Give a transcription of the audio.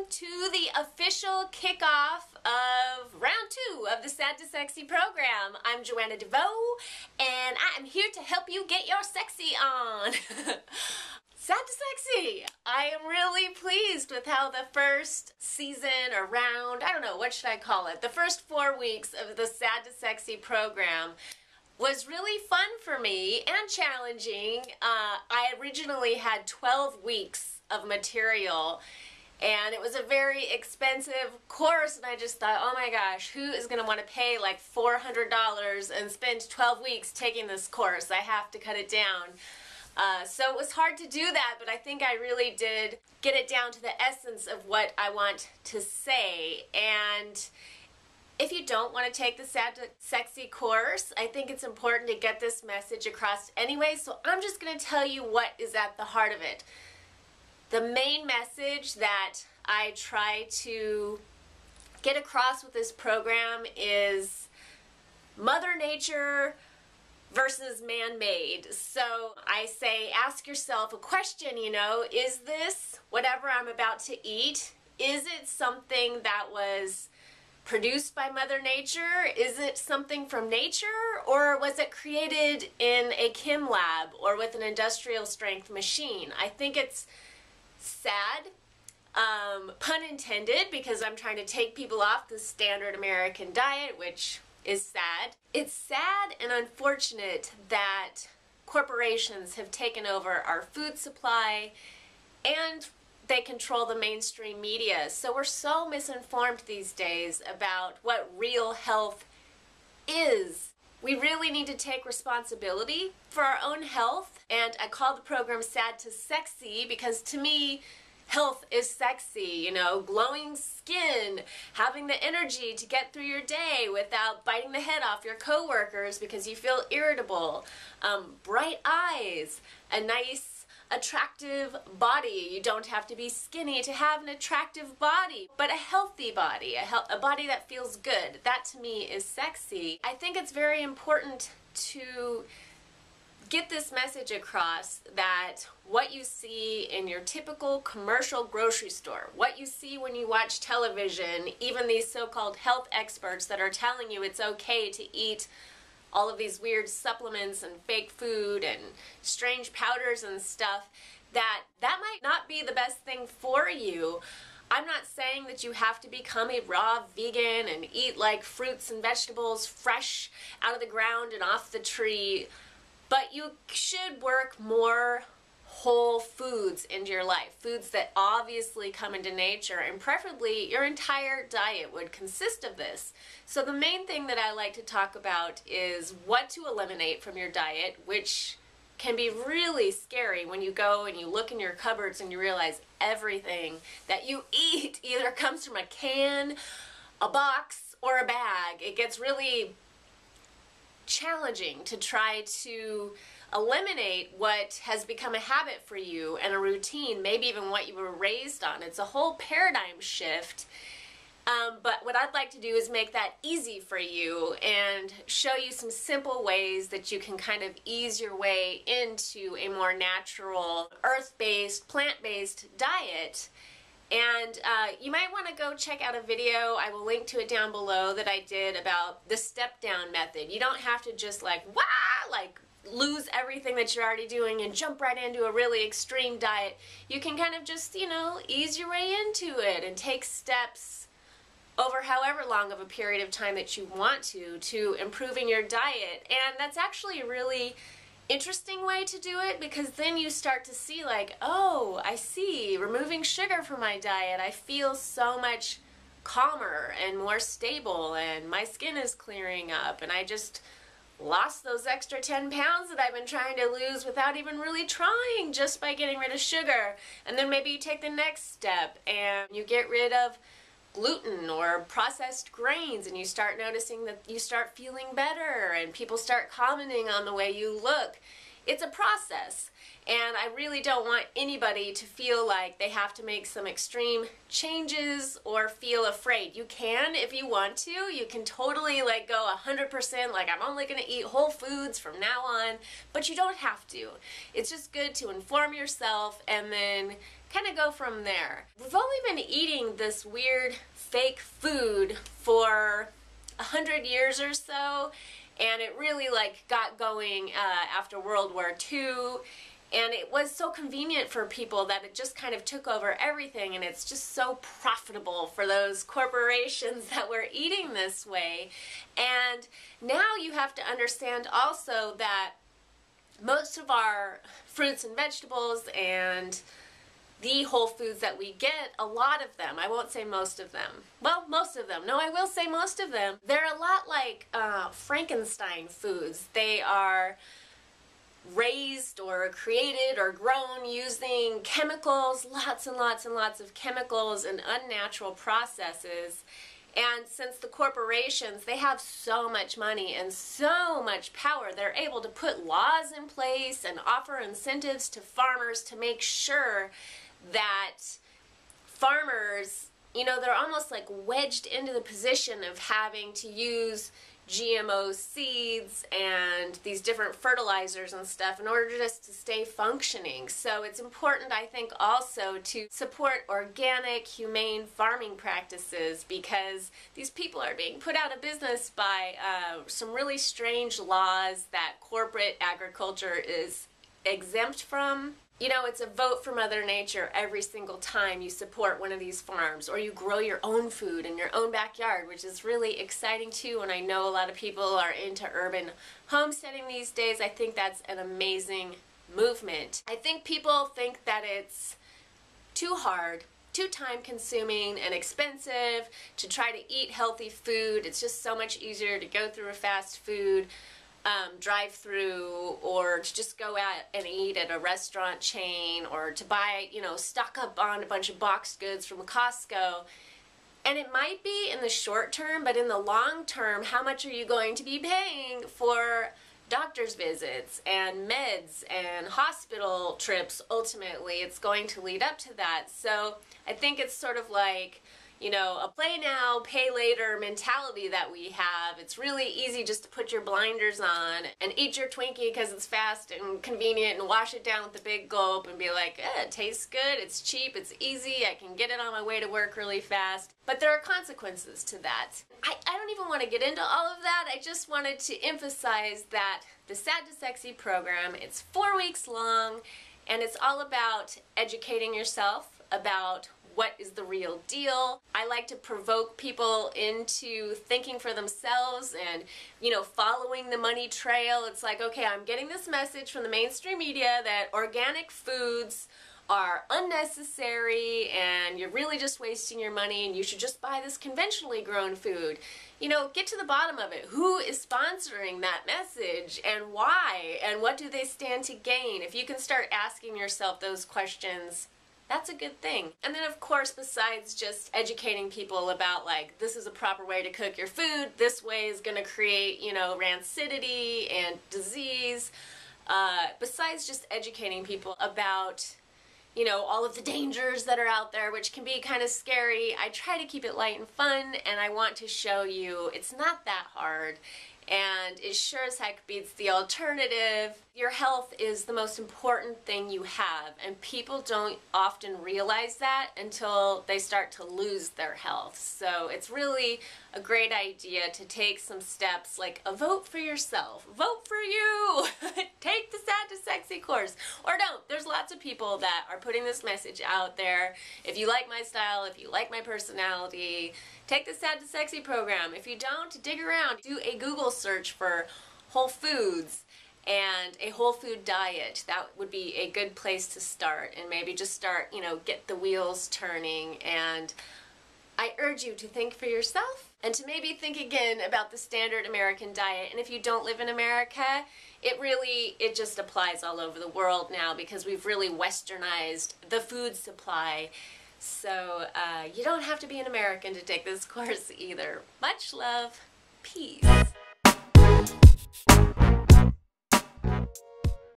to the official kickoff of round 2 of the Sad to Sexy program. I'm Joanna DeVoe, and I am here to help you get your sexy on. Sad to Sexy! I am really pleased with how the first season or round, I don't know, what should I call it? The first 4 weeks of the Sad to Sexy program was really fun for me and challenging. I originally had 12 weeks of material, and it was a very expensive course, and I just thought, oh my gosh, who is going to want to pay like $400 and spend 12 weeks taking this course? I have to cut it down. So it was hard to do that, but I think I really did get it down to the essence of what I want to say. And if you don't want to take the Sad to Sexy course, I think it's important to get this message across anyway, so I'm just going to tell you what is at the heart of it. The main message that I try to get across with this program is Mother Nature versus man-made. So I say, ask yourself a question, is this, whatever I'm about to eat, is it something that was produced by Mother Nature? Is it something from nature, or was it created in a chem lab or with an industrial strength machine? I think it's sad, pun intended, because I'm trying to take people off the standard American diet, which is sad. It's sad and unfortunate that corporations have taken over our food supply and they control the mainstream media. So we're so misinformed these days about what real health is. We really need to take responsibility for our own health, and I call the program Sad to Sexy because to me, health is sexy, glowing skin, having the energy to get through your day without biting the head off your coworkers because you feel irritable, bright eyes, a nice, attractive body. You don't have to be skinny to have an attractive body, but a healthy body, a body that feels good. That to me is sexy. I think it's very important to get this message across that what you see in your typical commercial grocery store, what you see when you watch television, even these so-called health experts that are telling you it's okay to eat all of these weird supplements and fake food and strange powders and stuff, that might not be the best thing for you. I'm not saying that you have to become a raw vegan and eat like fruits and vegetables fresh out of the ground and off the tree, but you should work more whole foods into your life, foods that obviously come into nature, and preferably your entire diet would consist of this. So the main thing that I like to talk about is what to eliminate from your diet, which can be really scary when you go and you look in your cupboards and you realize everything that you eat either comes from a can, a box, or a bag. It gets really challenging to try to eliminate what has become a habit for you and a routine, maybe even what you were raised on. It's a whole paradigm shift. But what I'd like to do is make that easy for you and show you some simple ways that you can kind of ease your way into a more natural, earth-based, plant-based diet. And you might want to go check out a video, I will link to it down below, that I did about the step-down method. You don't have to just lose everything that you're already doing and jump right into a really extreme diet. You can kind of just, ease your way into it and take steps over however long of a period of time that you want to improving your diet. And that's actually a really interesting way to do it, because then you start to see like, oh, I see, removing sugar from my diet, I feel so much calmer and more stable, and my skin is clearing up, and I just lost those extra 10 pounds that I've been trying to lose without even really trying, just by getting rid of sugar. And then maybe you take the next step and you get rid of gluten or processed grains, and you start noticing that you start feeling better and people start commenting on the way you look. it's a process, and I really don't want anybody to feel like they have to make some extreme changes or feel afraid. You can if you want to. You can totally like go 100%, like I'm only going to eat whole foods from now on, but you don't have to. It's just good to inform yourself and then kind of go from there. We've only been eating this weird fake food for 100 years or so, and it really like got going after World War II, and it was so convenient for people that it just kind of took over everything, and it's just so profitable for those corporations that were eating this way. And now you have to understand also that most of our fruits and vegetables and the whole foods that we get, a lot of them, I won't say most of them, well, most of them, no, I will say most of them, they're a lot like Frankenstein foods. They are raised or created or grown using chemicals, lots and lots and lots of chemicals and unnatural processes. And since the corporations, they have so much money and so much power, they're able to put laws in place and offer incentives to farmers to make sure that farmers, you know, they're almost like wedged into the position of having to use GMO seeds and these different fertilizers and stuff in order just to stay functioning. So it's important, I think, also to support organic, humane farming practices, because these people are being put out of business by some really strange laws that corporate agriculture is exempt from. You know, it's a vote for Mother Nature every single time you support one of these farms, or you grow your own food in your own backyard, which is really exciting too, and I know a lot of people are into urban homesteading these days. I think that's an amazing movement. I think people think that it's too hard, too time-consuming and expensive to try to eat healthy food. It's just so much easier to go through a fast food drive-through, or to just go out and eat at a restaurant chain, or to buy, you know, stock up on a bunch of boxed goods from Costco. And it might be in the short term, but in the long term, how much are you going to be paying for doctor's visits and meds and hospital trips? Ultimately, it's going to lead up to that. So I think it's sort of like, you know, a play now, pay later mentality that we have. It's really easy just to put your blinders on and eat your Twinkie because it's fast and convenient, and wash it down with a big gulp and be like, it tastes good, it's cheap, it's easy, I can get it on my way to work really fast. But there are consequences to that. I don't even want to get into all of that. I just wanted to emphasize that the Sad to Sexy program, it's 4 weeks long, and it's all about educating yourself about what is the real deal. I like to provoke people into thinking for themselves and, you know, following the money trail. It's like, okay, I'm getting this message from the mainstream media that organic foods are unnecessary and you're really just wasting your money and you should just buy this conventionally grown food. You know, get to the bottom of it. Who is sponsoring that message and why? And what do they stand to gain? If you can start asking yourself those questions, that's a good thing. And then, of course, besides just educating people about, like, this is a proper way to cook your food, this way is going to create, you know, rancidity and disease, besides just educating people about, you know, all of the dangers that are out there, which can be kind of scary, I try to keep it light and fun, and I want to show you it's not that hard. And it sure as heck beats the alternative. Your health is the most important thing you have, and people don't often realize that until they start to lose their health. So it's really a great idea to take some steps, like a vote for yourself. Vote for you! Take the Sad to Sexy course. Or don't. There's lots of people that are putting this message out there. If you like my style, if you like my personality, take the Sad to Sexy program. If you don't, dig around. Do a Google search for whole foods and a whole food diet. That would be a good place to start, and maybe just start, you know, get the wheels turning. And I urge you to think for yourself and to maybe think again about the standard American diet. And if you don't live in America, it just applies all over the world now, because we've really westernized the food supply. So you don't have to be an American to take this course either. Much love. Peace.